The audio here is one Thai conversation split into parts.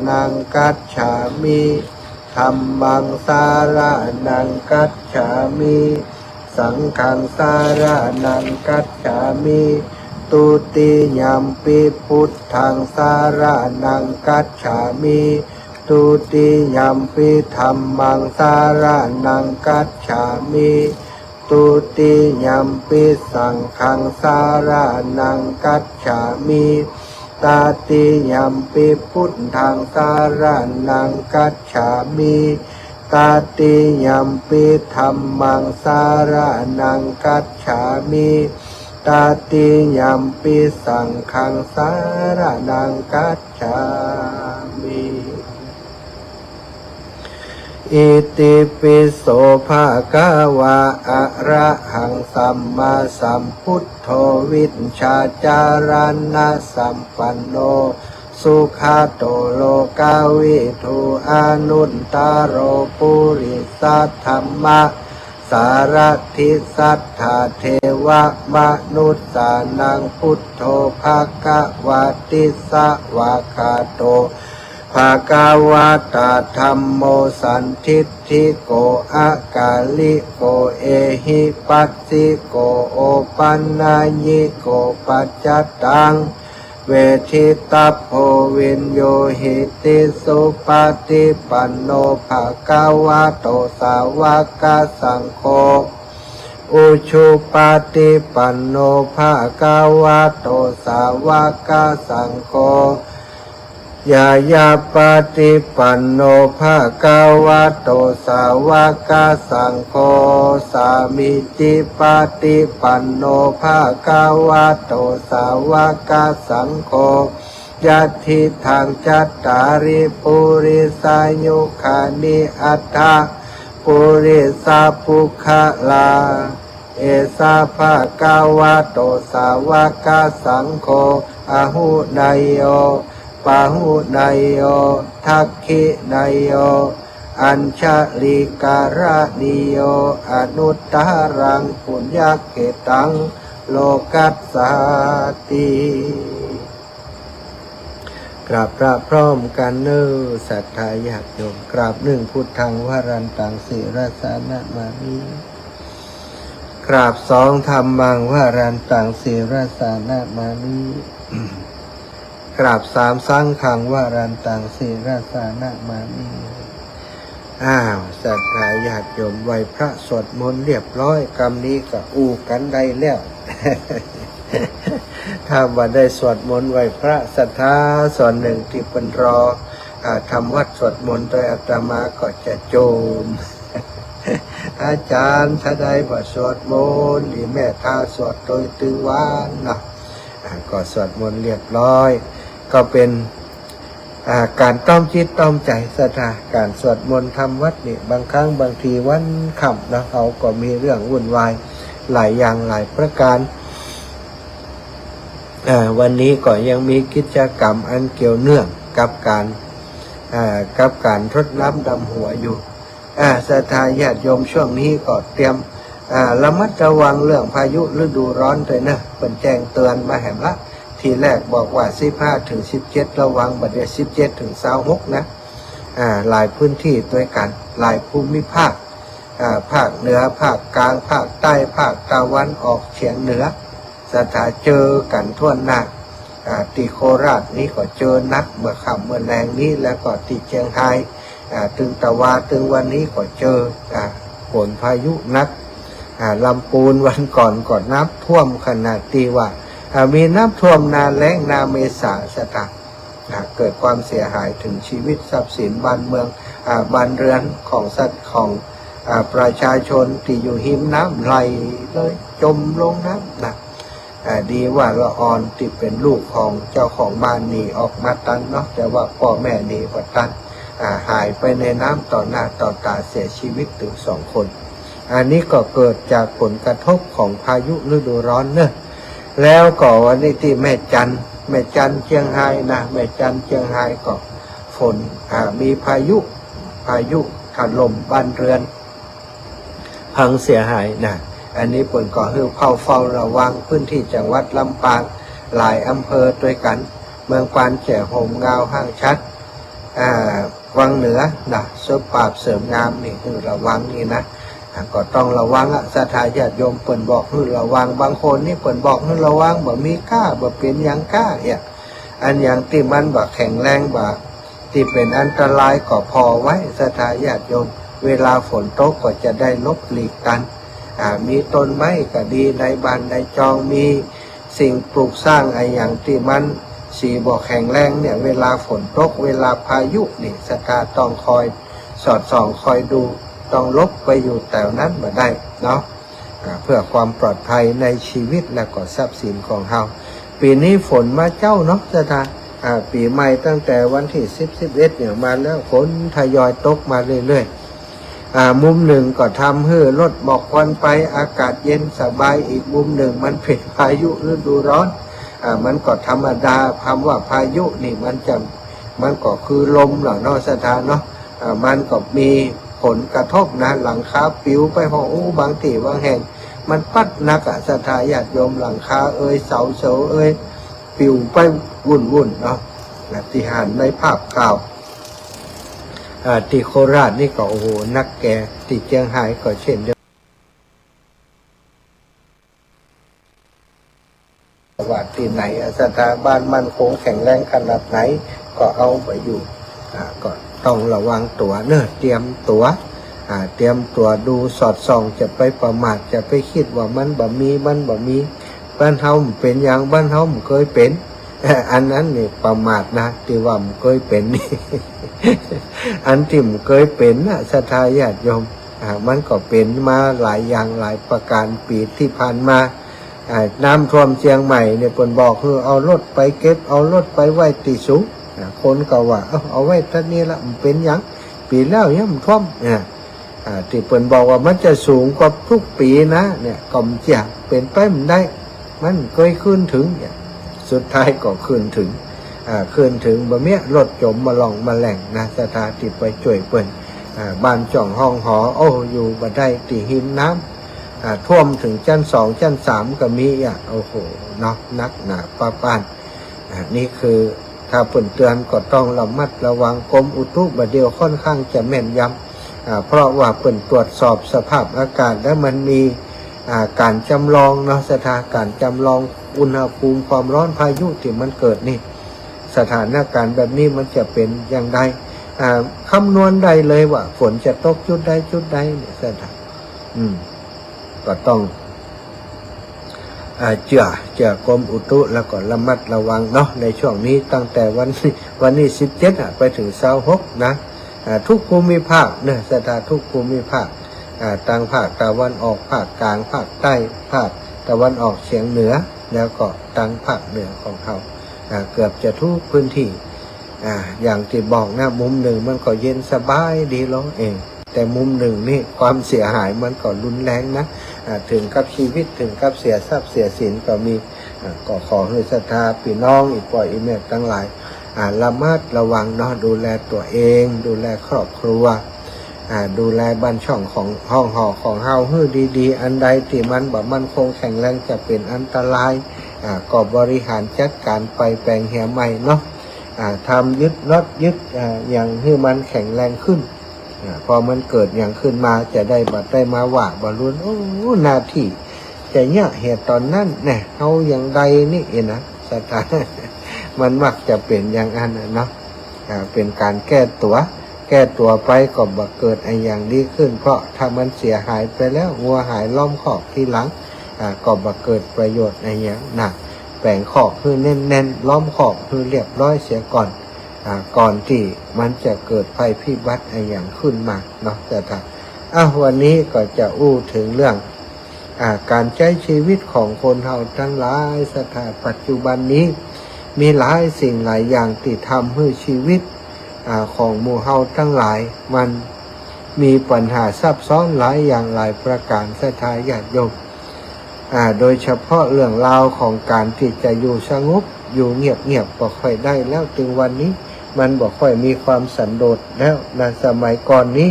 นังกัจฉามิธัมมังสารนังกัจฉามิสังฆังสารนังกัจฉามิตุติยัมปิพุทธังสารนังกัจฉามิตุติยัมปิธัมมังสารนังกัจฉามิตุติยัมปิสังฆังสารนังกัจฉามิตาติยัมปิพุทธังสารนังกัจฉามิตาติยัมปิธัมมังสารนังกัจฉามิตาติยัมปิสังฆังสารนังกัจฉามิอิติปิโสภะคะวะอะระหังสัมมาสัมพุทโธวิชชาจารณะสัมปันโนสุขโตโลกาวิทูอนุตตโรปุริสัทธัมมะสารทิสัทธาเทวมนุสสานังพุทโธภคะวะติสวะคาโตภะคะวะตาธัมโมสันทิฏฐิโกอากาลิโกเอหิปัสสิโกโอปันนายิโกปัจจตังเวทิตาโพวินโยหิติสุปฏิปันโนภะคะวะโตสาวกสังโฆอุชุปฏิปันโนภะคะวะโตสาวกสังโฆยายาปฏิปันโนภะคะวะโตสาวกสังโฆสามิจิปฏิปันโนภะคะวะโตสาวกสังโฆยัตถิทางจัตตาริปุริสายุคานิอัตถะปุริสาภุคะลาเอสาภะคะวะโตสาวกสังโฆอะหุนายโยปาหุนายโยทักขินายโยอัญชลิการณิโยอนุตตรังปุญญเกตังโลกัสสาติกราบพระพร้อมกันเนอศรัทธาญาติโยมกราบหนึ่งพุทธังวรันตังสิรสานะมามิกราบสองธรรมังวรันตังสิรสานะมามิกราบสามสังฆังวรันตังสิรสานะมามิศรัทธาญาติโยมไหวพระสวดมนต์เรียบร้อยกรรมนี้ก็อูกันได้แล้ว ถ้าว่าได้สวดมนต์ไหวพระศรัทธาส่วนหนึ่งที่เป็นรอทำวัดสวดมนต์โดยอาตมาก็จะโจม อาจารย์ถ้าได้บ่สวดมนต์หรือแม่ท่าสวดโดยตือวานนะก็สวดมนต์เรียบร้อยก็เป็นการต้อมจิตต้อมใจศรัทธาการสวดมนต์ทำวัดนี่บางครั้งบางทีวันค่ำนะเขาก็มีเรื่องวุ่นวายหลายอย่างหลายประการวันนี้ก็ยังมีกิจกรรมอันเกี่ยวเนื่องกับการรดน้ำดำหัวอยู่ศรัทธาญาติโยมช่วงนี้ก็เตรียมระมัดระวังเรื่องพายุฤดูร้อนด้วยนะเป็นแจ้งเตือนมาแห่งละทีแรกบอกว่า15 ถึง 17ระวังบัดเดี๋ยว17 ถึง 26นะหลายพื้นที่ด้วยกันหลายภูมิภาคภาคเหนือภาคกลางภาคใต้ภาคตะวันออกเฉียงเหนือสถานเจอกันทั่วหน้าที่โคราชนี้ก็เจอนักเมื่อค่ำเมื่อแรงนี้แล้วก็ที่เชียงรายถึงตะวันนี้ก็เจอฝนพายุนักลำพูนวันก่อนก็น้ำท่วมขนาดที่ว่ามีน้ำท่วมนาแล้งนาเมษาสถานเกิดความเสียหายถึงชีวิตทรัพย์สินบ้านเมืองบ้านเรือนของสัตว์ของประชาชนที่อยู่หิมน้ำไหลเลยจมลงน้ำนะดีว่าละออนที่เป็นลูกของเจ้าของบ้านหนีออกมาตันเนาะแต่ว่าพ่อแม่หนีก็ตันหายไปในน้ำต่อหน้าต่อตาเสียชีวิตถึง2 คนอันนี้ก็เกิดจากผลกระทบของพายุฤดูร้อนเนอะแล้วก็วันนี้ที่แม่จันเชียงรายนะแม่จันเชียงรายก็ฝนมีพายุถล่มบ้านเรือนพังเสียหายนะอันนี้ผลก็คือเฝ้าระวังพื้นที่จังหวัดลำปางหลายอำเภอด้วยกันเมืองปานแก่โฮมงาวห้างชัด วังเหนือนะเสริมปราบเสริมงามนี่คือระวังนี่นะก็ต้องระวังศรัทธาญาติโยมเปิ่นบอกให้ระวังบางคนนี่เปิ่นบอกให้ระวังบ่มีค่าบ่เป็นอย่างค่าอันอย่างที่มันบ่แข็งแรงบ่ที่เป็นอันตรายก็พอไว้ศรัทธาญาติโยมเวลาฝนตกก็จะได้ลบหลีกกันมีต้นไม้ก็ดีในบ้านในจองมีสิ่งปลูกสร้างไอ้อย่างที่มันสีบ่แข็งแรงเนี่ยเวลาฝนตกเวลาพายุนี่ศรัทธาต้องคอยสอดส่องคอยดูต้องลบไปอยู่แต่นั้นมาได้เนาะเพื่อความปลอดภัยในชีวิตและก็ทรัพย์สินของเราปีนี้ฝนมาเจ้าเนาะศรัทธาปีใหม่ตั้งแต่วันที่11เนี่ยมาแล้วฝนทยอยตกมาเรื่อยๆมุมหนึ่งก็ทำให้ลดหมอกควันไปอากาศเย็นสบายอีกมุมหนึ่งมันเป็นพายุฤดูร้อนมันก็ธรรมดาคำว่าพายุนี่มันก็คือลมเหรอเนาะศรัทธาเนาะมันก็มีผลกระทบนะหลังคาปิวไปห้องบางที่บางแห่งมันปัดนักศรัทธาญาติโยมหลังคาเสาปิวไปวุ่นเนาะที่หันในภาพข่าวที่โคราชนี่ก็โอ้โหนักแก่ที่เชียงรายก็เช่นเดียวว่าที่ไหนสถาบันมันคงแข็งแรงขนาดไหนก็เอาไปอยู่ก็ต้องระวังตัวเนอะเตรียมตัวดูสอดส่องจะไปประมาทจะไปคิดว่ามันบ่มีบ้านเฮาเป็นอย่างบ้านเฮาเคยเป็นอันนั้นนี่ประมาทนะที่ว่ามันเคยเป็นนี่ อันที่มันเคยเป็นนะศรัทธาญาติโยมมันก็เป็นมาหลายอย่างหลายประการปีที่ผ่านมาน้ำท่วมเชียงใหม่เนี่ยเพิ่นบอกคือเอารถไปเก็บเอารถไปไว้ที่สูงคนก็ว่าเอาไว้ท่านี้ละมันเป็นอย่างปีแล้วเนี่ยมันท่วมที่เพิ่นบอกว่ามันจะสูงกว่าทุกปีนะเนี่ยก็มันจะเป็นไปมันได้มันเคยขึ้นถึงสุดท้ายก็ขึ้นถึงบะเมียรถจมมาลองมาแหล่งนะสถาติไปช่วยเปิ้นบ้านจ่องห้องหออยู่บ่ได้ตีหินน้ำท่วมถึงชั้น2ชั้น3ก็มีโอ้โหเนาะนักหนาป้าป้านนี่คือถ้าเปิ้นเตือนก็ต้องระมัดระวังกรมอุตุบัดเดียวค่อนข้างจะแม่นยำเพราะว่าเปิ้นตรวจสอบสภาพอากาศและมันมีการจำลองเนาะสถานการณ์จำลองอุณหภูมิความร้อนพายุที่มันเกิดนี่สถานการณ์แบบนี้มันจะเป็นอย่างไรคำนวณได้เลยว่าฝนจะตกจุดใดเนี่ยสถานก็ต้องเจือกรมอุตุแล้วก็ระมัดระวังเนาะในช่วงนี้ตั้งแต่วันนี้17ไปถึง26นะทุกภูมิภาคเนี่ยสถานทุกภูมิภาคทางภาคตะวันออกภาคกลางภาคใต้ภาคตะวันออกเฉียงเหนือแล้วก็ทางภาคเหนือของเขาเกือบจะทุกพื้นที่อย่างที่บอกนะมุมหนึ่งมันก็เย็นสบายดีแล้วเองแต่มุมหนึ่งนี่ความเสียหายมันก็รุนแรงนะถึงกับชีวิตถึงกับเสียทรัพย์เสียสินก็มีก็ขอให้ศรัทธาพี่น้องอีกปล่อยอีเมตทั้งหลายระมัดระวังเนาะดูแลตัวเองดูแลครอบครัวดูแลบ้านช่องของห้องหอของเฮาให้ดีๆอันใดที่มันบ่มันคงแข็งแรงจะเป็นอันตรายก็บริหารจัดการไปแปลงเหี่ยใหม่เนาะทำยึดอย่างให้มันแข็งแรงขึ้นพอมันเกิดอย่างขึ้นมาจะได้มาว่าบรรลุนาทีแต่เนี่ยเหตุตอนนั้นเนี่ยเอาอย่างใดนี่เองนะสถานมันมักจะเป็นอย่างนั้นเนาะเป็นการแก้ตัวไปก็บ่เกิดไอ้อย่างดีขึ้นเพราะถ้ามันเสียหายไปแล้ววัวหายล้อมคอกทีหลังก็บ่เกิดประโยชน์ไอ้อย่างนะแปลงคอกคือแน่นล้อมคอกคือเรียบร้อยเสียก่อนที่มันจะเกิดภัยพิบัติไอ้อย่างขึ้นมาเนาะแต่ถ้าวันนี้ก็จะถึงเรื่องการใช้ชีวิตของคนเฮาทั้งหลายสถานปัจจุบันนี้มีหลายสิ่งหลายอย่างที่ทำให้ชีวิตของหมู่เฮาทั้งหลายมันมีปัญหาซับซ้อนหลายอย่างหลายประการศรัทธาญาติโยมโดยเฉพาะเรื่องราวของการที่จะอยู่สงบอยู่เงียบบ่ค่อยได้แล้วถึงวันนี้มันบ่ค่อยมีความสันโดษแล้วในสมัยก่อนนี้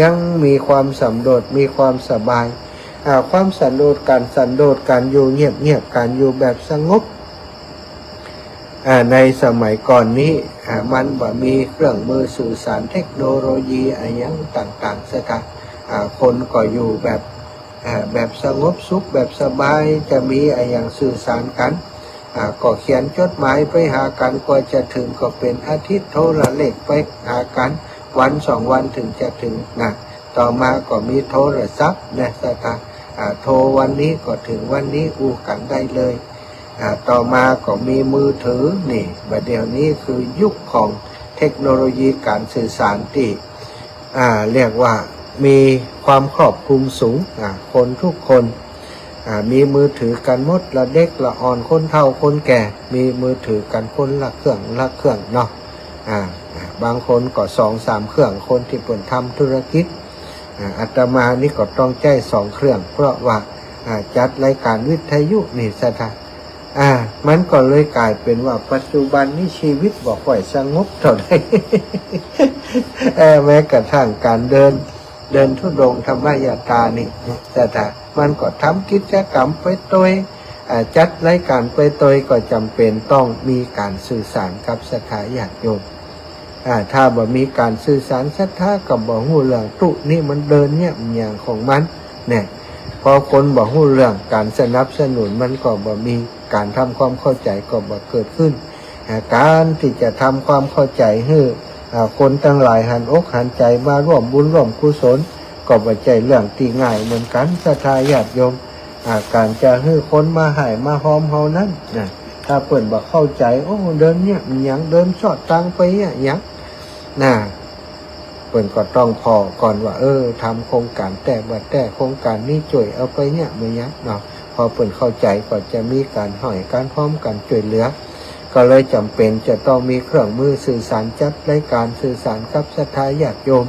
ยังมีความสันโดษมีความสบายความสันโดษการอยู่เงียบการอยู่แบบสงบ ในสมัยก่อนนี้มันบ่มีเครื่องมือสื่อสารเทคโนโลยีอะไรอย่างต่างๆสักคนก็อยู่แบบสงบสุขแบบสบายจะมีอะไรอย่างสื่อสารกันก็เขียนจดหมายไปหากันกว่าจะถึงก็เป็นอาทิตย์โทรเลขไปหากันวัน2 วันถึงจะถึงนะต่อมาก็มีโทรศัพท์นะสักโทรวันนี้ก็ถึงวันนี้อู้กันได้เลยต่อมาก็มีมือถือนี่บัดเดี๋ยวนี้คือยุคของเทคโนโลยีการสื่อสารที่เรียกว่ามีความครอบคลุมสูงคนทุกคนมีมือถือกันหมดละเด็กละอ่อนคนเฒ่าคนแก่มีมือถือกันคนละเครื่องเนาะบางคนก็2-3 เครื่องคนที่เปิดทำธุรกิจอาตมานี่ก็ต้องใจ2 เครื่องเพราะว่าจัดรายการวิทยุนี่สถานมันก็เลยกลายเป็นว่าปัจจุบันนี้ชีวิตบอกว่าสงบเท่าไหร่ แม้กระทั่งการเดินธุดงค์ธรรมยตรานี่แต่มันก็ทำกิจกรรมไปโดยจัดรายการไปโดยก็จำเป็นต้องมีการสื่อสารกับศรัทธาญาติโยมถ้าบ่มีการสื่อสารศรัทธากับบ่ฮู้เรื่องตุนี่มันเดินเนี่ยอย่างของมันเนี่ยพอคนบ่ฮู้เรื่องการสนับสนุนมันก็บ่มีการทำความเข้าใจก็บ่เกิดขึ้นการที่จะทำความเข้าใจให้คนทั้งหลายหันอกหันใจมาร่วมบุญร่วมกุศลก็บ่ใช่เรื่องที่ง่ายเหมือนกันศรัทธาญาติโยมการจะให้คนมาให้มาหอมเฮานั้นถ้าเพิ่นบ่เข้าใจโอ้เดินเนี่ยมันหยังเดินชอดทางไปหยังเพิ่นก็ต้องพอก่อนว่าทำโครงการแต่โครงการนี้ช่วยเอาไปเนี่ยมันหยังเนาะพอเพิ่นเข้าใจก็จะมีการให้การพร้อมกันช่วยเหลือก็เลยจำเป็นจะต้องมีเครื่องมือสื่อสารจัดรายการสื่อสารกับศรัทธาญาติโยม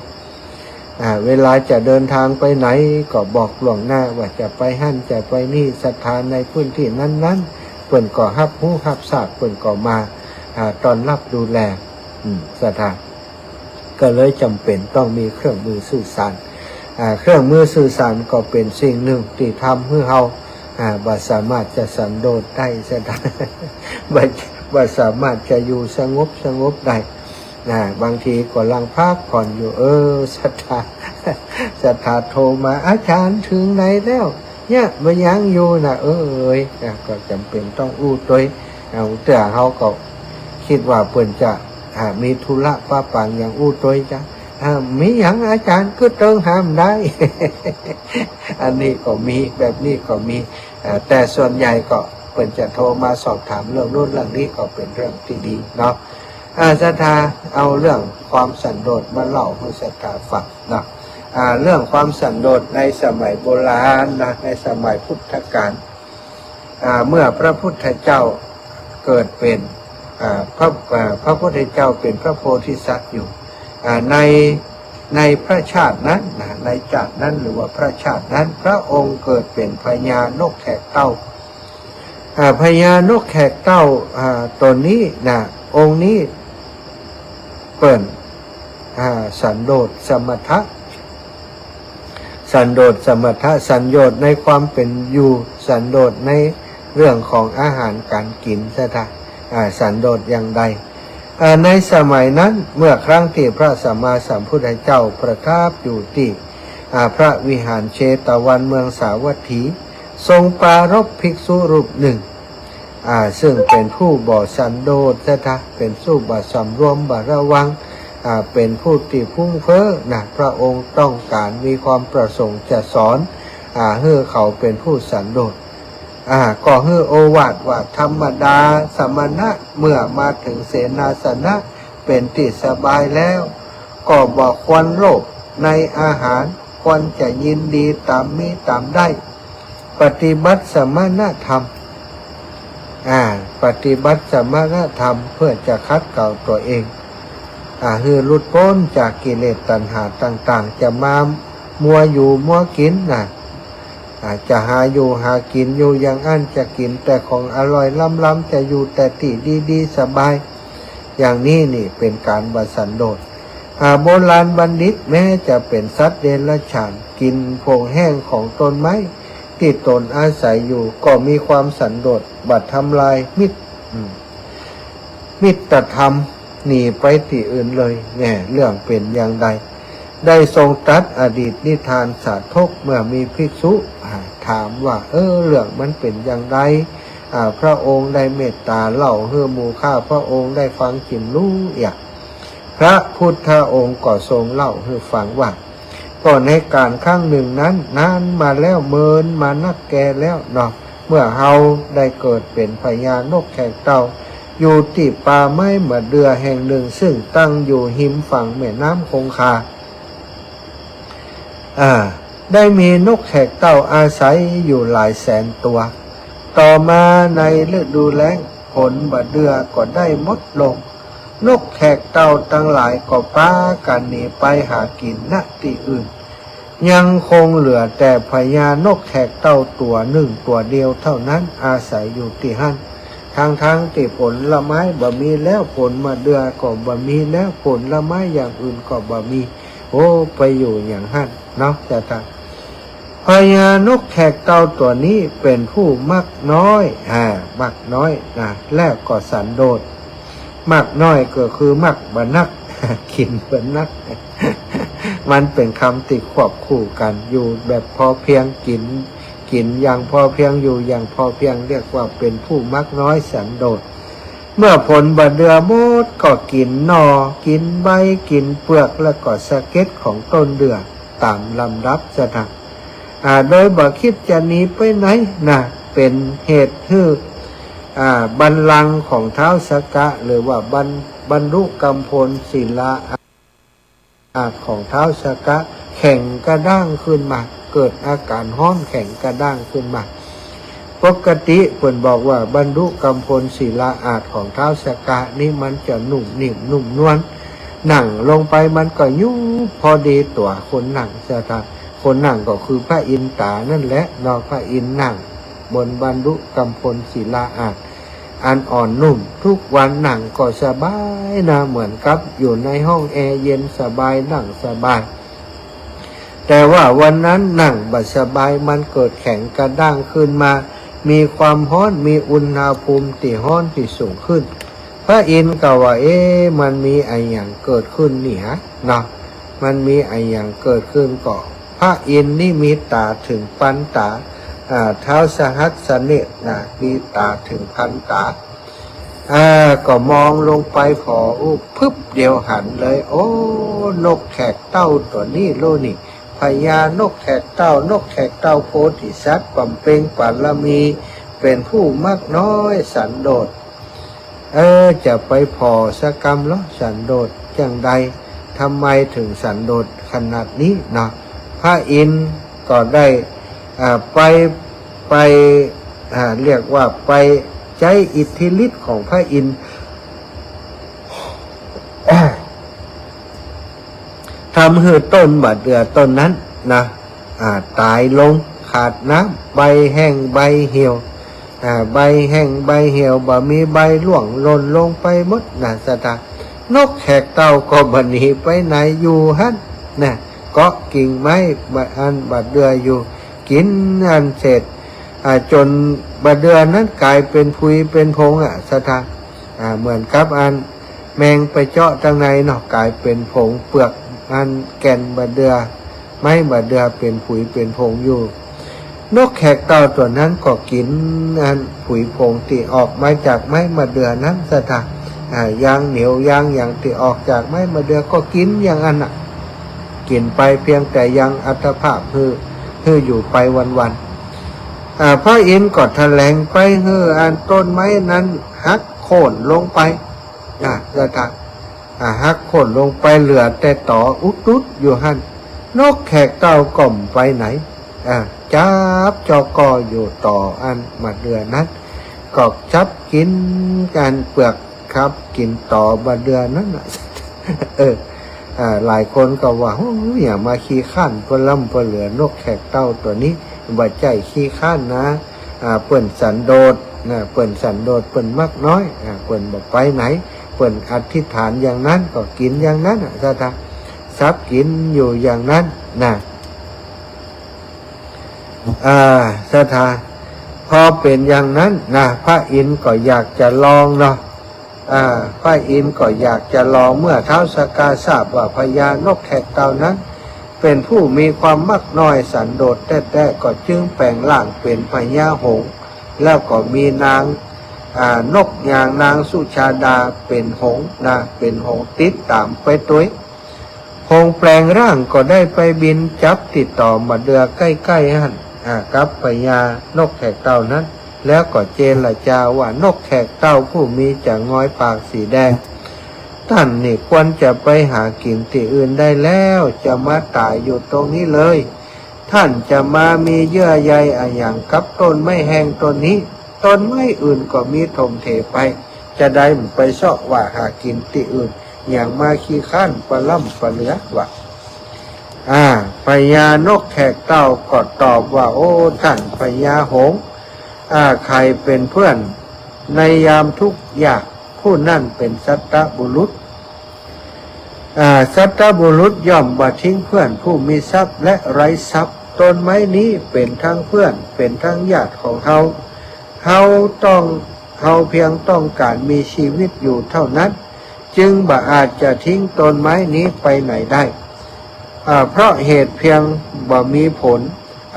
เวลาจะเดินทางไปไหนก็บอกล่วงหน้าว่าจะไปหั่นจะไปนี่ศรัทธาในพื้นที่นั้นๆเพิ่นก็รับรู้รับทราบเพิ่นก็มาต้อนรับดูแลศรัทธาก็เลยจำเป็นต้องมีเครื่องมือสื่อสารเครื่องมือสื่อสารก็เป็นสิ่งหนึ่งที่ทำให้เราบ่สามารถจะสันโดษได้ศรัทธาบ่สามารถจะอยู่สงบได้บางทีก็ลังพักผ่อนอยู่ศรัทธาโทรมาอาจารย์ถึงไหนแล้วเนี่ยมันยังอยู่นะก็จำเป็นต้องอู้ตัวแต่เขาก็คิดว่าเพิ่นจะมีธุระป้าปังอย่างอู้ตัวจ้ะมีอย่างอาจารย์ก็เติงห้ามได้ อันนี้ก็มีแบบนี้ก็มีแต่ส่วนใหญ่ก็เพิ่นจะโทรมาสอบถามเรื่องนู้นเรื่องนี้ก็เป็นเรื่องที่ดีเนาะศรัทธาเอาเรื่องความสันโดษมาเล่าให้ศรัทธาฟังนะเรื่องความสันโดษในสมัยโบราณนะในสมัยพุทธกาลเมื่อพระพุทธเจ้าเกิดเป็นพระพุทธเจ้าเป็นพระโพธิสัตว์อยู่ในพระชาตินั้นในชาตินั้นหรือว่าพระชาตินั้นพระองค์เกิดเป็นพญานกแขกเต้าพญานกแขกเต้าตัวนี้องค์นี้เปิ่นสันโดษสมถะสันโดษสมถะสัญโยชน์ในความเป็นอยู่สันโดษในเรื่องของอาหารการกินสันโดษอย่างใดในสมัยนั้นเมื่อครั้งที่พระสัมมาสัมพุทธเจ้าประทับอยู่ที่พระวิหารเชตวันเมืองสาวัตถีทรงปรารภภิกษุรูปหนึ่งซึ่งเป็นผู้บ่สันโดษเป็นผู้บ่สำรวมบ่ระวังเป็นผู้ที่พุ่งเพ้อพระองค์ต้องการมีความประสงค์จะสอนให้เขาเป็นผู้สันโดษก็ให้โอวาทว่าธรรมดาสมณะเมื่อมาถึงเสนาสนะเป็นที่สบายแล้วก็บอกควรโลภในอาหารควรจะยินดีตามมีตามได้ปฏิบัติสมณธรรมปฏิบัติสมณธรรมเพื่อจะคัดเกลาตัวเองให้หลุดพ้นจากกิเลสตัณหาต่างๆจะมามัวอยู่มัวกินจะหาอยู่หากินอยู่อย่างอันจะกินแต่ของอร่อยล้ำๆจะอยู่แต่ที่ดีๆสบายอย่างนี้นี่เป็นการบัสันโดษโบราณบัณฑิตแม้จะเป็นสัตว์เดรัจฉานกินผงแห้งของต้นไม้ที่ตนอาศัยอยู่ก็มีความสันโดษบัดทำลายมิตร มิตรธรรมหนีไปที่อื่นเลยเนี่ยเรื่องเป็นอย่างใดได้ทรงตรัสอดีตนิทานสาธกเมื่อมีภิกษุถามว่าเรื่องมันเป็นอย่างไรพระองค์ได้เมตตาเล่าให้หมู่ข้าพระองค์ได้ฟังกินรู้อย่างพระพุทธองค์ก็ทรงเล่าให้ฟังว่าก่อนในการครั้งหนึ่งนั้นนานมาแล้วเมินมานักแก่แล้วเนาะเมื่อเฮาได้เกิดเป็นพญานกแขกเต่าอยู่ที่ป่าไม้มะเดื่อแห่งหนึ่งซึ่งตั้งอยู่หิมฝั่งแม่น้ำคงคาได้มีนกแขกเต่าอาศัยอยู่หลายแสนตัวต่อมาในฤดูแล้งผลมะเดื่อก็ได้หมดลงนกแขกเต่าทั้งหลายก็พากันหนีไปหากินณที่อื่นยังคงเหลือแต่พญานกแขกเต่าตัวหนึ่งตัวเดียวเท่านั้นอาศัยอยู่ที่หั่นทั้งที่ผลละไม้บ่มีแล้วผลมะเดื่อก็บ่มีแล้วผลละไม้อย่างอื่นก็บ่มีไปอยู่อย่างหั่นเนาะจะทำพญานกแขกเต่าตัวนี้เป็นผู้มักน้อยมักน้อยนะแล้วก็สันโดษมักน้อยก็คือมักบนักกินบนัก มันเป็นคำติดควบคู่กันอยู่แบบพอเพียงกินอย่างพอเพียงอยู่อย่างพอเพียงเรียกว่าเป็นผู้มักน้อยสันโดษเมื่อผลบะเดือหมดก็กินหน่อกินใบกินเปลือกแล้วก็สะเก็ดของต้นเดือตามลำดับจะทำโดยบ่คิดจะหนีไปไหนนะเป็นเหตุให้บัลลังก์ของท้าวสักกะหรือว่าบรรลุกำพลศิลาของท้าวสักกะแข็งกระด้างขึ้นมาเกิดอาการห้อนแข็งกระด้างขึ้นมาปกติเพิ่นบอกว่าบรรลุกำพลศิลาอาจของท้าวสักกะนี่มันจะนุ่มนิ่มนุ่มนวลนั่งลงไปมันก็ยุบพอดีตัวคนนั่งจะทำคนนั่งก็คือพระอินทรานั่นแหละนอกพระอินทร์นั่งบนบรรลุกำพลศิลาอาจอันอ่อนนุ่มทุกวันนั่งก็สบายนะเหมือนกับอยู่ในห้องแอร์เย็นสบายนั่งสบายแต่ว่าวันนั้นนั่งบัดสบายมันเกิดแข็งกระด้างขึ้นมามีความร้อนมีอุณหภูมิที่ร้อนที่สูงขึ้นพระอินทร์ก็ว่ามันมีไออย่างเกิดขึ้นนี่ฮะเนาะมันมีไออย่างเกิดขึ้นก็พระอินทร์นี่มีตาถึงปันตาเท้าสหัสสเนตนะมีตาถึงพันตาก็มองลงไปพอพึบเดียวหันเลยนกแขกเต้าตัวนี้โลนี่พญานกแขกเต้านกแขกเต้าโพธิสัตว์บำเพ็ญบารมีเป็นผู้มากน้อยสันโดษจะไปพอสกรรมล้อสันโดษอย่างใดทำไมถึงสันโดษขนาดนี้นะพระอินทร์ก็ได้ไปเรียกว่าไปใช้อิทธิฤทธิ์ของพระอินทร์ทำให้ต้นบะเดือต้นนั้นนะตายลงขาดน้ำใบแห้งใบเหี่ยวใบแห้งใบเหี่ยวบ่มีใบร่วงหล่นลงไปหมดนะสตานกแขกเต่าก็บ่หนีไปไหนอยู่หั่นนะเกาะกิ่งไม้อันบะเดืออยู่กินอันเสร็จจนบะเดือนั้นกลายเป็นพุยเป็นพงสตาเหมือนกับอันแมงไปเจาะทางในเนาะกลายเป็นผงเปลือกอันแก่นบะเดือไม้บะเดือเป็นผุยเป็นผงอยู่นกแขกเต่าตัวนั้นก็กินอันผุยผงที่ออกมาจากไม้บะเดือนั้นสตายางเหนียวยางอย่างที่ออกจากไม้บะเดือก็กินอย่างอันกินไปเพียงแต่ยังอัตภาพคืออยู่ไปวันพระอินทร์ก็แถลงไปอันต้นไม้นั้นหักโค่นลงไปจะทำหักโค่นลงไปเหลือแต่ต่ออุดอยู่หั่นนกแขกเต่าก่อมไปไหนจับจอกออยู่ต่ออันมะเดื่อนั้นก็จับกินกันเปลือกครับกินต่อบะเดื่อนั้นหลายคนก็ว่าอย่ามาขี้ข้านเพื่อล่ำเพื่อเหลือนกแขกเต่าตัวนี้บ่ใจขี้ข้านนะเปิ่นสันโดษเปิ่นสันโดษเปิ่นมากน้อยเปิ่นบอกไปไหนเปิ่นอธิษฐานอย่างนั้นก็กินอย่างนั้นถ้าซับกินอยู่อย่างนั้นสถานพอเป็นอย่างนั้นพระอินทร์ก็อยากจะลองเนาะ พระอินทร์ก็อยากจะลองเมื่อท้าวสกาทราบว่าพญานกแขกเต่านั้นเป็นผู้มีความมักน้อยสันโดษแต่ก็จึงแปลงร่างเป็นพญาหงส์แล้วก็มีนางนกอย่างนางสุชาดาเป็นหงส์นะเป็นหงส์ติดตามไปตัวหงส์แปลงร่างก็ได้ไปบินจับติดต่อมาเดือใกล้ๆหันกับพญานกแขกเต่านั้นแล้วก็เจรจาว่านกแขกเต่าผู้มีจะง้อยปากสีแดงท่านนี่ควรจะไปหากินที่อื่นได้แล้วจะมาตายอยู่ตรงนี้เลยท่านจะมามีเยื่อใยอย่างกับต้นไม้แห้งต้นนี้ต้นไม้อื่นก็มีถมเทไปจะได้ไปเสาะว่าหากินที่อื่นอย่างมาขี้ข้านปลาล่ำปลาเหลือว่าพญานกแขกเต่าก็ตอบว่าโอ้ท่านพญาหงส์ใครเป็นเพื่อนในยามทุกข์ยากผู้นั่นเป็นสัตตบุรุษสัตตบุรุษย่อมบ่ทิ้งเพื่อนผู้มีทรัพย์และไร้ทรัพย์ต้นไม้นี้เป็นทั้งเพื่อนเป็นทั้งญาติของเขาเพียงต้องการมีชีวิตอยู่เท่านั้นจึงบ่อาจจะทิ้งต้นไม้นี้ไปไหนได้เพราะเหตุเพียงบ่มีผล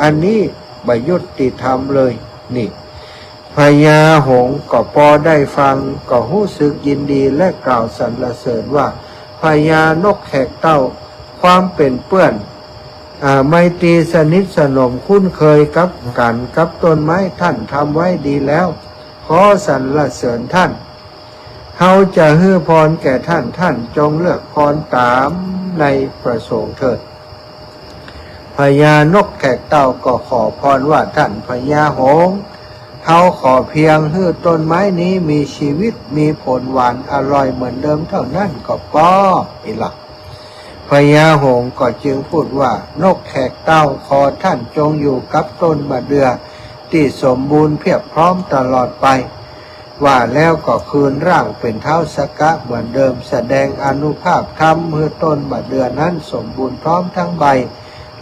อันนี้บ่ยุติธรรมเลยนี่พญาหงส์ก็พอได้ฟังก็รู้สึกยินดีและกล่าวสรรเสริญว่าพญานกแขกเต่าความเป็นเพื่อนไมตรีสนิทสนมคุ้นเคยกับต้นไม้ท่านทำไว้ดีแล้วขอสรรเสริญท่านเขาจะให้พรแก่ท่านจงเลือกพรตามในประสงค์เถิดพญานกแขกเต่าก็ขอพรว่าท่านพญาหงส์เขาขอเพียงให้ต้นไม้นี้มีชีวิตมีผลหวานอร่อยเหมือนเดิมเท่านั้นก็พออีหลักพญาหงส์ก็จึงพูดว่านกแขกเต่าขอท่านจงอยู่กับต้นมะเดื่อที่สมบูรณ์เพียบพร้อมตลอดไปว่าแล้วก็คืนร่างเป็นท้าวสกะเหมือนเดิมแสดงอานุภาพธรรมเมื่อต้นมะเดื่อนั้นสมบูรณ์พร้อมทั้งใบ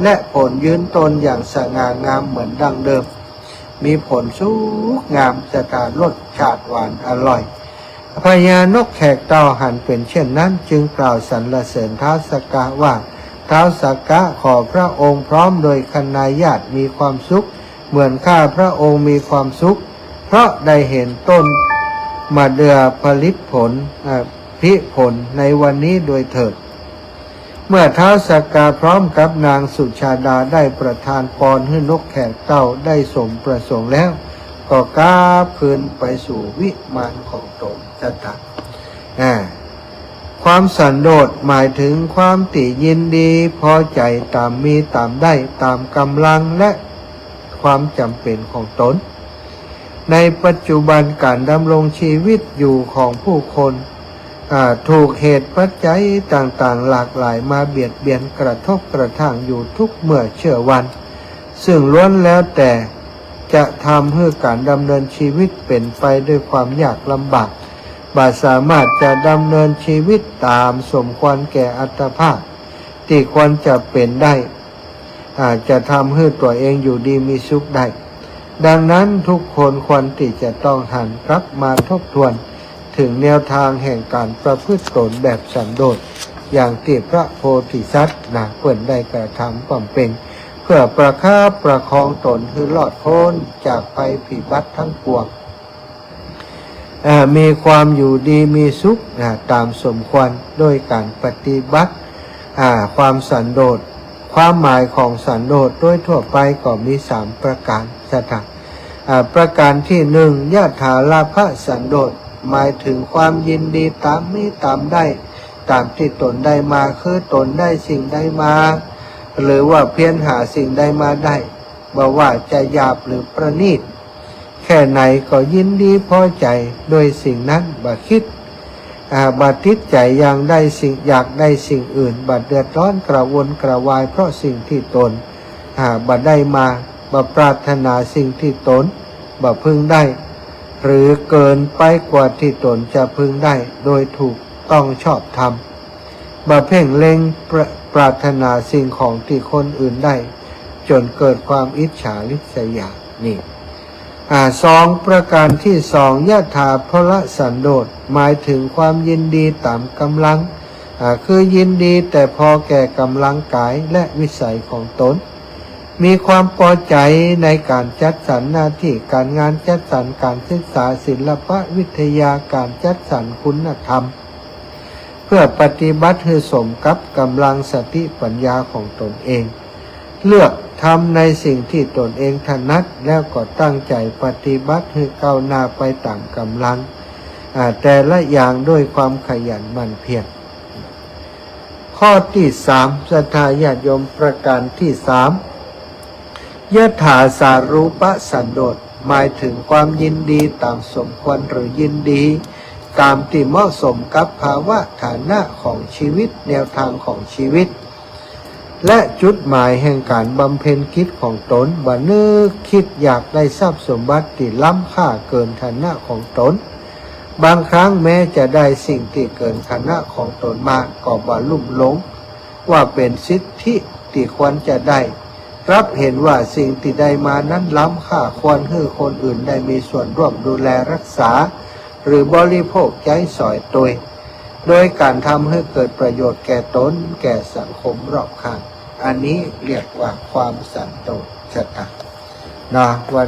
และผลยืนต้นอย่างสง่างามเหมือนดังเดิมมีผลสุกงามสถานรสชาติหวานอร่อยพญานกแขกเต่าหันเป็นเช่นนั้นจึงกล่าวสรรเสริญท้าวสกะว่าท้าวสกะขอพระองค์พร้อมโดยคณาญาติมีความสุขเหมือนข้าพระองค์มีความสุขเพราะได้เห็นต้นมะเดื่อผลิผลในวันนี้โดยเถิดเมื่อท้าวสกะพร้อมกับนางสุชาดาได้ประทานพรให้นกแขกเต่าได้สมประสงค์แล้วก็กราบคืนไปสู่วิมานของตนความสันโดษหมายถึงความติยินดีพอใจตามมีตามได้ตามกำลังและความจำเป็นของตนในปัจจุบันการดำรงชีวิตอยู่ของผู้คนถูกเหตุปัจจัยต่างๆหลากหลายมาเบียดเบียนกระทบกระทั่งอยู่ทุกเมื่อเชื่อวันซึ่งล้วนแล้วแต่จะทำให้การดำเนินชีวิตเป็นไปด้วยความยากลำบากบ่สามารถจะดำเนินชีวิตตามสมควรแก่อัตภาพที่ควรจะเป็นได้จะทำให้ตัวเองอยู่ดีมีสุขได้ดังนั้นทุกคนควรที่จะต้องหันกลับมาทบทวนถึงแนวทางแห่งการประพฤติตนแบบสันโดษอย่างที่พระโพธิสัตว์เพิ่นได้กระทำความเป็นเพื่อประคับประคองตนให้รอดพ้นจากภัยพิบัติทั้งปวงมีความอยู่ดีมีสุขตามสมควรโดยการปฏิบัติความสันโดษความหมายของสันโดษโดยทั่วไปก็มี3ประการประการที่1ยะถาลาภสันโดษหมายถึงความยินดีตามมีตามได้ตามที่ตนได้มาคือตนได้สิ่งใดมาหรือว่าเพียรหาสิ่งใดมาได้บ่ว่าจะหยาบหรือประณีตแค่ไหนก็ยินดีพอใจโดยสิ่งนั้นบ่คิดบ่ติดใจอย่างได้สิ่งอยากได้สิ่งอื่นบ่เดือดร้อนกระวนกระวายเพราะสิ่งที่ตนบ่ได้มาบ่ปรารถนาสิ่งที่ตนบ่พึงได้หรือเกินไปกว่าที่ตนจะพึงได้โดยถูกต้องชอบธรรมบ่เพ่งเล็งปรารถนาสิ่งของที่คนอื่นได้จนเกิดความอิจฉาริษยานี่ สองประการที่สองยะถาพละสันโดษหมายถึงความยินดีตามกำลังคือยินดีแต่พอแก่กำลังกายและวิสัยของตนมีความพอใจในการจัดสรรหน้าที่การงานจัดสรรการศึกษาศิลปะวิทยาการจัดสรรคุณธรรมเพื่อปฏิบัติให้สมกับกำลังสติปัญญาของตนเองเลือกทำในสิ่งที่ตนเองถนัดแล้วก็ตั้งใจปฏิบัติให้ก้าวหน้าไปตามกำลังแต่ละอย่างด้วยความขยันหมั่นเพียรข้อที่สามศรัทธาญาติโยมประการที่สามยถาสารูปสันโดษหมายถึงความยินดีตามสมควรหรือยินดีตามที่เหมาะสมกับภาวะฐานะของชีวิตแนวทางของชีวิตและจุดหมายแห่งการบำเพ็ญกิจของตนบ่นึกคิดอยากได้ทรัพย์สมบัติที่ล้ำค่าเกินฐานะของตนบางครั้งแม้จะได้สิ่งที่เกินฐานะของตนมาก็บ่ลุ่มหลงว่าเป็นสิทธิที่ควรจะได้รับเห็นว่าสิ่งที่ได้มานั้นล้ำค่าควรให้คนอื่นได้มีส่วนร่วมดูแลรักษาหรือบริโภคใช้สอยตัวโดยการทำให้เกิดประโยชน์แก่ตนแก่สังคมรอบข้างอันนี้เรียกว่าความสันโดษศรัทธานะวัน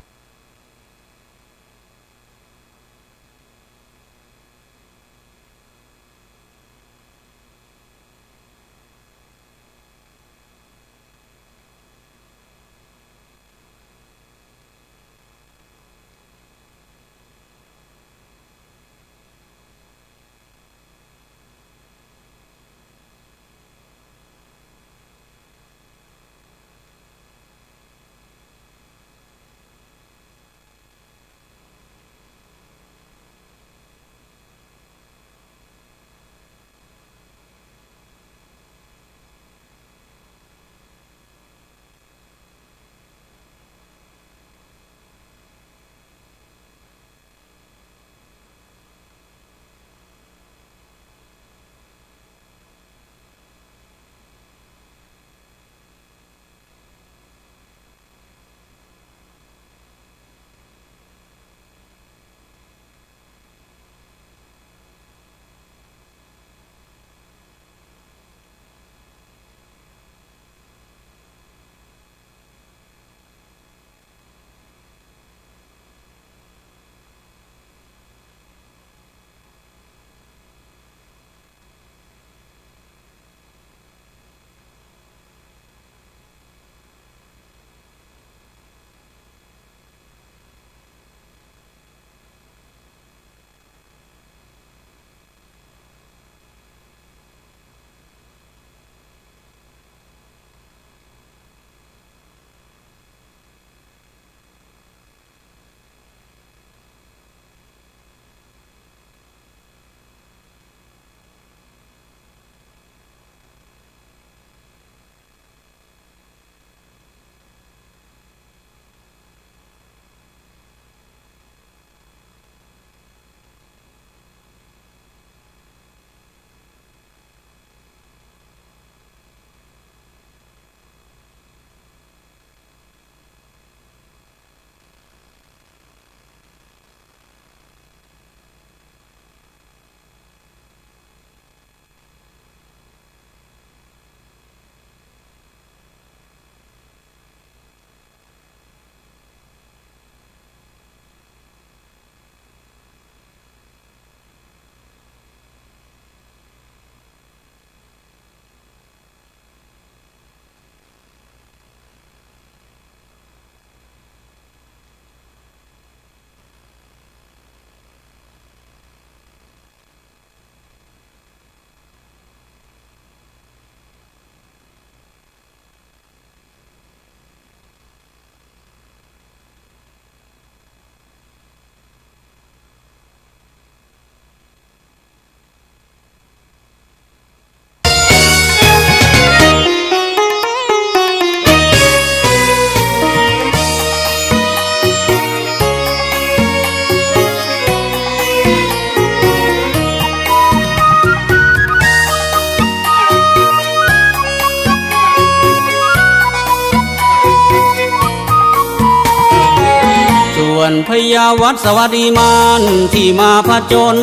อนพยาวัดสวัสดีมานที่มาผจญ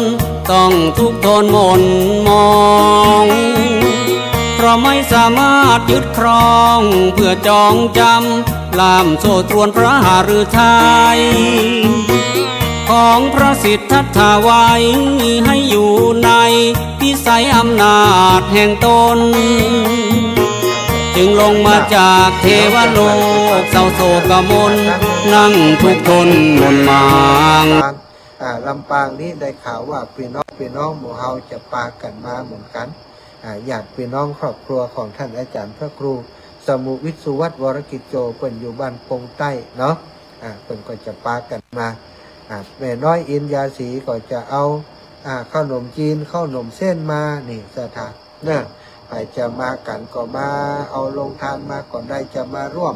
ต้องทุกข์ทนหม่นมอง เพราะไม่สามารถยึดครองเพื่อจองจำล่ามโซ่ตรวนพระหฤทัยของพระสิทธัตถาไว้ให้อยู่ในพิสัยอำนาจแห่งตน จึงลงมาจากเทวโลกเศร้าโศกมนนั่งทุกข์ทนหม่นหมาง ลำปางนี้ได้ข่าวว่าพี่น้องหมู่เฮาจะปากันมาเหมือนกันญาติพี่น้องครอบครัวของท่านอาจารย์พระครูสมุวิทย์สุวัฒน์วรกิจโจเปิ่นอยู่บ้านปงใต้เนาะเปิ่นก็จะปากันมาแม่น้อยอินยาศรีก็จะเอาข้าวหนมจีนข้าวหนมเส้นมานี่สถานเนี่ยไปจะมากันก็มาเอาลงทานมาก่อนได้จะมาร่วม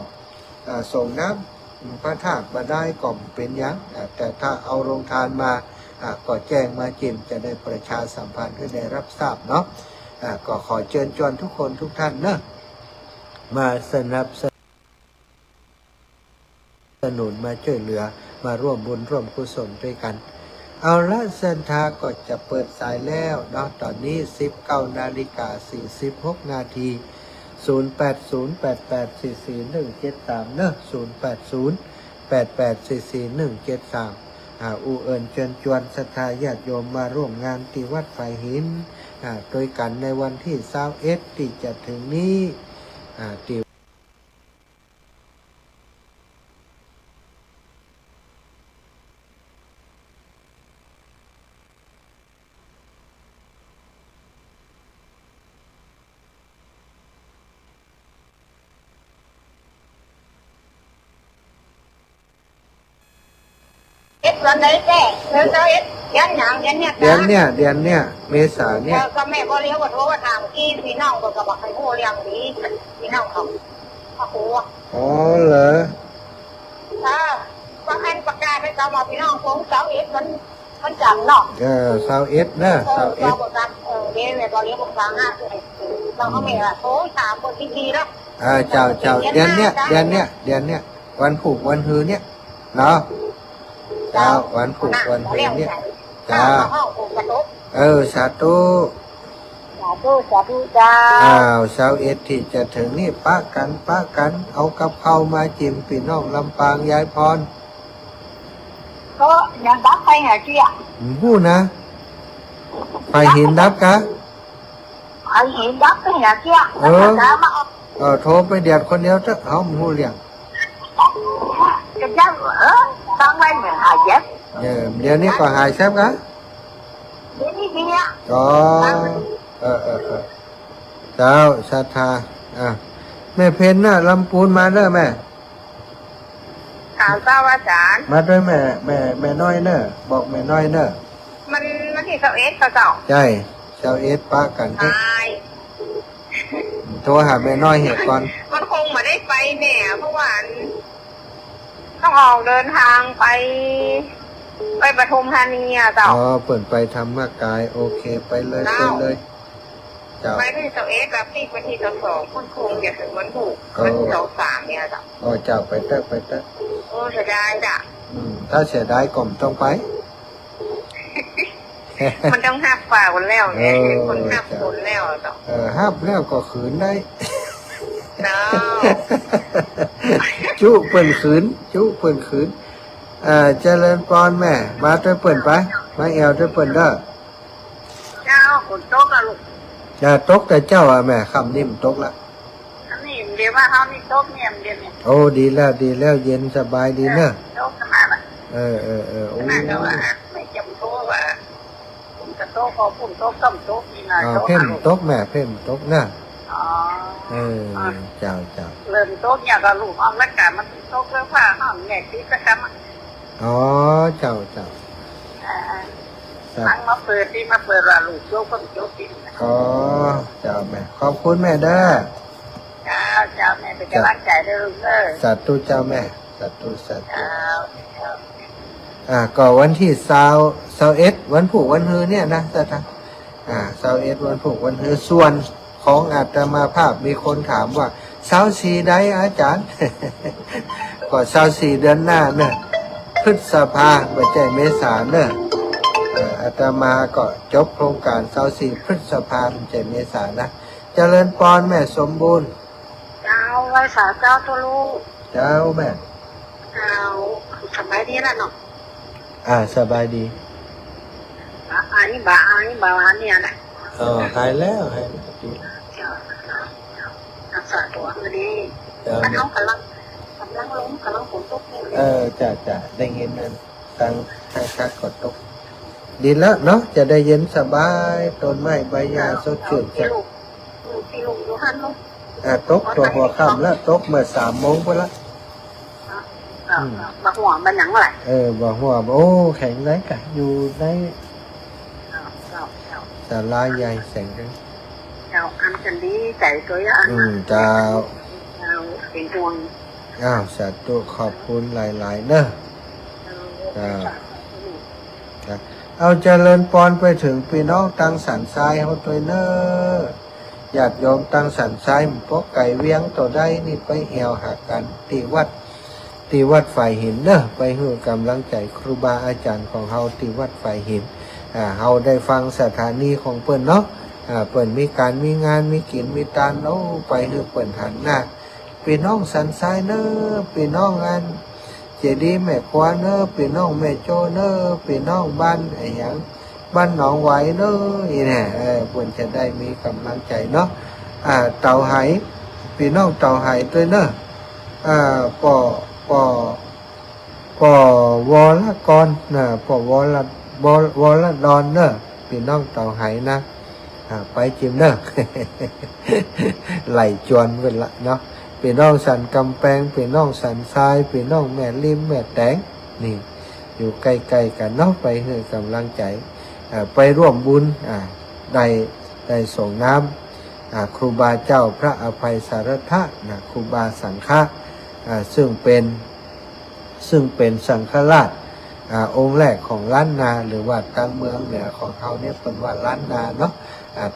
ส่งน้ำพระธาตุมาได้ก็เป็นยังแต่ถ้าเอาลงทานมาก็แจ้งมาจิมจะได้ประชาสัมพันธ์ให้ได้รับทราบเนาะก็ขอเชิญชวนทุกคนทุกท่านเนอะมาสนับสนุนมาช่วยเหลือมาร่วมบุญร่วมกุศลด้วยกันเอาละเส้นทางก็จะเปิดสายแล้วเนาะตอนนี้ 19:46 นาที0808844173เนอะ0808844173อูเอิญเชิญชวนศรัทธาญาติโยมมาร่วมงานที่วัดไฟหินโดยกันในวันที่21ที่จะถึงนี้ที่วันไหนแก่เดือนเอ็ดเดือนหนังเดือนเนี้ยเมษาเนี่ยก็แม่ก็เลี้ยงก็โทรมาถามพี่น้องก็บอกให้ผู้เลี้ยงดีพี่น้องเขาครูอ๋อเหรอก็ให้ประกาศให้เขาบอกพี่น้องผม21มันจังเนาะ21นะ21เดี๋ยวแม่ก็เลี้ยงบอก5ต้องเขาแม่โทรถามคนดีๆแล้วเจ้าเดือนเนี้ยวันผูกวันฮือเนี่ยเนาะวันผูกวันฮือเนี่ยสาธุสาธุจ้า21ที่จะถึงนี่ป้ากันเอากับข้าวมาจิ้มพี่น้องลำปางยายพรก็ยังดับไปไงเจี๊ยพูดนะไปหินดับกะไอหินดับไปไงเจี๊ยโทรไปเดียดคนเดียวจะเอาหมูเลี้ยงจะต้องไว้เหมือนหายเจ็บเดี๋ยวนี้ก็หายแซ่บกะเดี๋ยวนี้เนี่ยก็เจ้าศรัทธาแม่เพนน่ะลำปูนมาเด้อแม่เจ้าอาจารย์มาด้วยแม่น้อยเนอะบอกแม่น้อยเนอะมันที่21ก็เจ้าใช่21ป้ากันที่โทรหาแม่น้อยเหตุก่อนมันคงมาได้ไปแน่เพราะว่าต้องออกเดินทางไปปทุมธานีเจ้าเปิดไปธรรมกายโอเคไปเลยเลยเจ้าไปที่21แบบที่วันที่2คนคงจะถึงวันถูกวันที่3เนี่ยเจ้าเจ้าไปเตอะโอ้เสียดายจ้ะถ้าเสียดายก่อมต้องไปมันต้องหับฝ่าคนแล้วเนี่ยคนหับคนแล้วเจ้าหับแล้วก็ขืนได้จุเปิ่นขืนเจริญปอนแม่มาด้วยเปิ่นไปมาแอวด้วยเปิ่นเด้อเจ้าคนโต๊ะอะลูกตกแต่เจ้าแม่คำนิ่มตกละนี่เดี๋ยวว่าเขานี่โต๊ะเนี่ยเดี๋ยวนี้โอ้ดีแล้วเย็นสบายดีเนอะโต๊ะขนาดโอ้ไม่จำโต๊ะว่าผมจะโต๊ะพอผมโต๊ะต้มโต๊ะนี่นะเพ่มโต๊ะแม่เพ่มโต๊ะนะเจ้าเริ่มโต๊ะเนี่ยก็ลูกเอาละกันมันโต๊ะเรื่องผ้าห้องแง่ที่ประจำเจ้าทั้งมาเปิดว่าลูกโจ๊กก็โจ๊กกินเจ้าแม่ขอบคุณแม่เด้อเจ้าแม่เป็นกำลังใจให้ลูกเด้อสาธุเจ้าแม่สาธุก็วันที่21วันผูกวันฮือเนี่ยนะแต่21วันผูกวันฮือส่วนของอาตมาภาพมีคนถามว่า24ได้อาจารย์ก็24เดือนหน้าเนี่ย พฤษภาไม่ใช่เมษาเนอะอาตมาก็จบโครงการ24พฤษภาไม่ใช่เมษานะเจริญปอนแม่สมบูรณ์ เจ้าไว้สาเจ้าตัวลูก เจ้าแม่ เจ้าสบายดีแล้วเนาะ สบายดี อันนี้บาอันเนี่ยแหละ หายแล้วดี เจ้ารักษาตัวดี เจ้า มันน้องกำลังล้มกำลังฝนตกอยู่ จะได้เงินนั้นตังให้ค่ากดตกดีแล้วเนาะจะได้เย็นสบายต้นไม้ใบหญ้าสดชื่น ที่ จ้ะ ลูกอยู่หันลูก ตกตัวหัวค่ำแล้วตกเมื่อ3 โมงไปละ บาหัวมันหนังอะไร บอกว่าโอ้แข็งไรกะอยู่ในศาลาใหญ่แสงกัน เจ้าอันจันดีใจตัวอ่ะ เจ้า เป็นห่วง สาธุขอบคุณหลายๆเนอะเอาเจริญปอนไปถึงพี่น้องตังสันทรายเขาตัวเนอะญาติโยมตังสันทรายพวกไก่เวียงตัวได้นี่ไปเอวหักกันตีวัดฝ่ายหินเนอะไปให้กำลังใจครูบาอาจารย์ของเฮาตีวัดฝ่ายหินเฮาได้ฟังสถานีของเปิ้นเนาะเปิ้นมีการมีงานมีกินมีตานโอ้ไปให้เปิ้นหันหน้าพี่น้องสันทรายเนอะพี่น้องอันเจดีย์แม่ควาเนอะพี่น้องแม่โจเนอะพี่น้องบ้านไอ้หยังบ้านหนองไหวเนอะอีเนี่ยเปิ้นจะได้มีกำลังใจเนาะเต่าไหพี่น้องเต่าไหด้วยเนอะปอวอละกอนนะปอวอละดอนเนอะพี่น้องเต่าไหนะไปจิมเนอะ ไหลจวนเวลาเนาะพี่น้องสันกำแพงพี่น้องสันทรายพี่น้องแม่ริมแม่แตงนี่อยู่ใกล้ๆกันเนาะไปให้กำลังใจไปร่วมบุญได้ส่งน้ำครูบาเจ้าพระอภัยสารทะนะครูบาสังฆะซึ่งเป็นสังฆราชองค์แรกของล้านนาหรือว่าตั้งเมืองเหนือของเขาเนี่ยเป็นว่าล้านนาเนาะ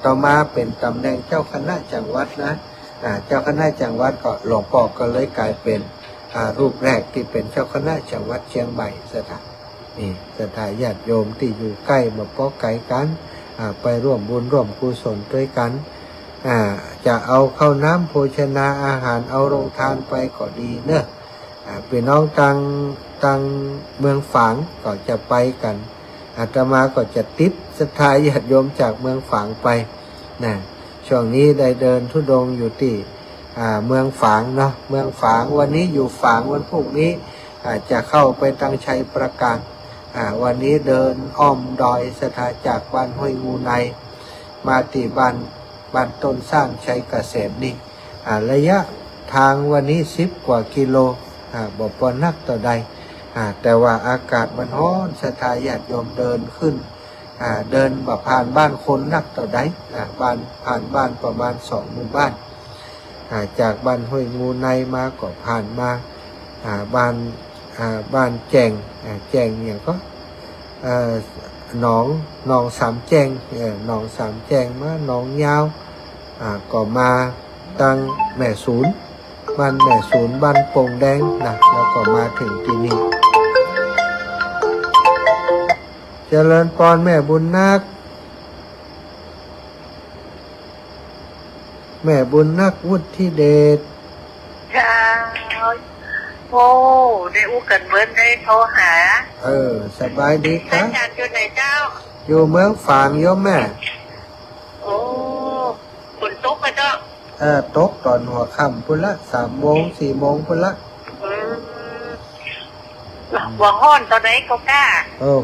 ต่อมาเป็นตำแหน่งเจ้าคณะจังหวัดนะเจ้าคณะจังหวัดก็หลวงพ่อก็เลยกลายเป็นรูปแรกที่เป็นเจ้าคณะจังหวัดเชียงใหม่สถานญาติโยมที่อยู่ใกล้มาป้อไก่กันไปร่วมบุญร่วมกุศลด้วยกันจะเอาข้าวน้ำโภชนาอาหารเอาโรงทานไปก็ดีเนอะพี่น้องตังเมืองฝางก็จะไปกันอาตมาก็จะติดศรัทธาญาติโยมจากเมืองฝางไปนะช่วงนี้ได้เดินธุดงค์อยู่ที่เมืองฝางเนาะเมืองฝางวันนี้อยู่ฝางวันพรุ่งนี้จะเข้าไปตังชัยประการวันนี้เดินอ้อมดอยสถาจากบ้านห้วยงูในมาที่บ้านต้นสร้างชัยเกษมนี่ระยะทางวันนี้10 กว่ากิโลบอกปอนักต่อใดแต่ว่าอากาศมันร้อนสถาญาติโยมเดินขึ้นเดินแบบผ่านบ้านคนนักต่อใดผ่านบ้านประมาณ2 หมู่บ้านจากบ้านห้วยงูในมาก็ผ่านมาบ้านแจงอย่างก็หนองสามแจงหนองสามแจงมาหนองยาวก็มาตั้งแม่ศูนย์บ้านแม่ศูนย์บ้านโป่งแดงนะแล้วก็มาถึงที่นี่เจริญพรแม่บุญนักวุฒิเดช เจ้าโอ้ได้อู้กันเบิ้ลได้โทรหา สบายดีค อา รับ จารย์อยู่ไหนเจ้า อยู่เมืองฝางโยมแม่ โอ้ฝนตกไปเจ้า ตกตอนหัวค่ำพุ่นละ3 โมง 4 โมงพุ่นละ ว่าห้อนตอนไหนก็กล้า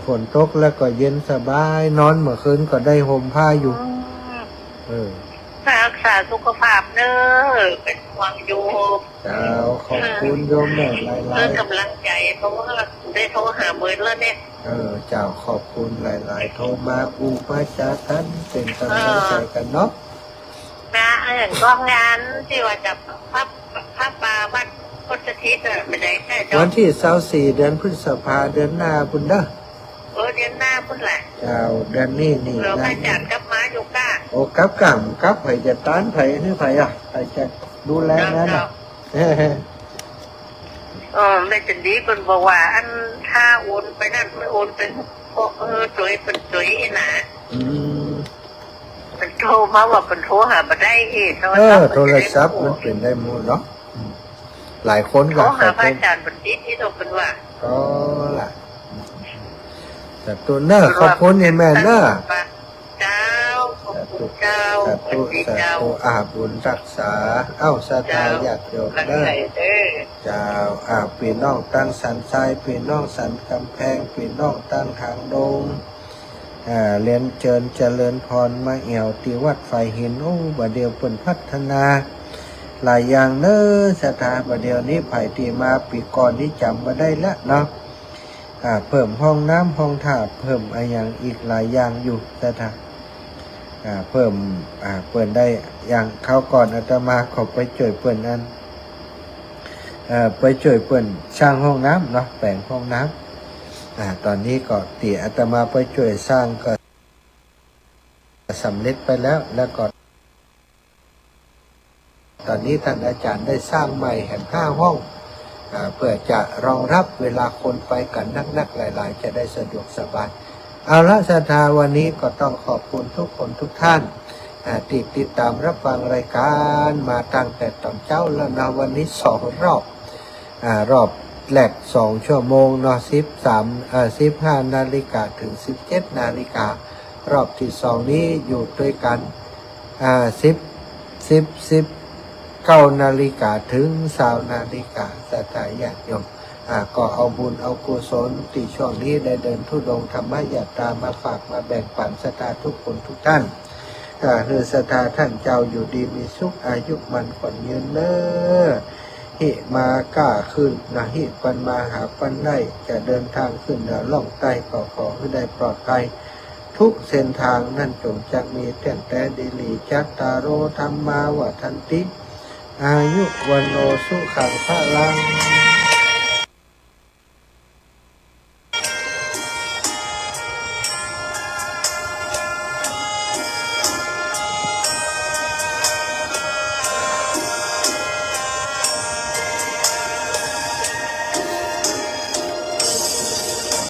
ฝนตกแล้วก็เย็นสบายนอนเมื่อคืนก็ได้ห่มผ้าอยู่รักษาสุขภาพเนอะเป็นห่วงอยู่ เจ้าขอบคุณโยมแม่หลายๆ เพื่อกำลังใจเพราะว่าได้โทรหาเบิร์ดแล้วเนี่ย เจ้าขอบคุณหลายๆโทรมาอุปจาทันเป็นกำลังใจกันเนาะ นะอย่างกองงานที่ว่าจะพับปลาวัดพุทธทิศไปไหนแค่จ วันที่24 เดือนพฤษภาเดือนหน้าพุ่นเด้อ เดือนหน้าพุ่นแหละ เจ้าเดือนนี้นี่ เราไปจัดกับม้าโยก้า โอ้กับไผจะต้านไผหรือไผใครจะดูแลนั่นน่ะ แม่จันดีคนบอกว่าอันถ้าโอนไปนั่นไม่โอนเป็นตัวเป็นตัวนะ อืม เป็นโทรมาว่าเป็นโทรหาบัได้เองโทรศัพท์มันเป็นได้หมดเนาะหลายคน โท ก็ รหาพระอาจารย์บัณฑิตที่เราเป็นว่า ก็ล่ะแต่ตัวเนอร์ขอบคุณไอ้แม่เนอร์ เจ้าขอบคุณเจ้า สาธุสาธุอาบุญรักษาเอ้าสาธาญาติโยม รัก เด้อ ใส่เด้อ เจ้าพี่น้องตั้งสันทรายพี่น้องสันกำแพงพี่น้องตั้งหางดงเรียนเจิญเจริญพรมาเอี่ยวที่วัดไฟหินโอ้บัดเดียวเปิ่นพัฒนาหลายอย่างเน้อสถาบัดเดียวนี้ไผ่ตีมาปีก่อนที่จำมาได้แล้วเนาะเพิ่มห้องน้ำห้องท่าเพิ่มอะไรอย่างอีกหลายอย่างอยู่สถาเพิ่มเปิ่นได้อย่างเขาก่อนอาตมาขอไปช่วยเปิ่นนั้นไปช่วยเปิ่นสร้างห้องน้ำเนาะแปลงห้องน้ำตอนนี้ก็ตีอาตมาไปช่วยสร้างก็สำเร็จไปแล้วก็ตอนนี้ท่านอาจารย์ได้สร้างใหม่แห่ง5 ห้องเพื่อจะรองรับเวลาคนไปกันนักๆหลายๆจะได้สะดวกสบายเอาละศรัทธาวันนี้ก็ต้องขอบคุณทุกคนทุกท่านที่ติดตามรับฟังรายการมาตั้งแต่ตอนเช้าแล้วนะวันนี้2 รอบรอบแรก2 ชั่วโมงเนาะ15 นาฬิกาถึง 17 นาฬิการอบที่2นี้อยู่ด้วยกัน9 นาฬิกาถึง20 นาฬิกาศรัทธาญาติโยมก็เอาบุญเอากุศลที่ช่วงนี้ได้เดินธุดงค์ธรรมยาตรามาฝากมาแบ่งปันศรัทธาทุกคนทุกท่านคือศรัทธาท่านเจ้าอยู่ดีมีสุขอายุมันขวัญยืนเน้อหิมาก้าขึ้นนะหิปันมาหาปันได้จะเดินทางขึ้นเหนือล่องใต้ก็ขอให้ได้ปลอดภัยทุกเส้นทางนั่นจงจะมีแต่ดีลีจัตตารโอธรรมาวัฏันติอายุวันโนสุขังพลัง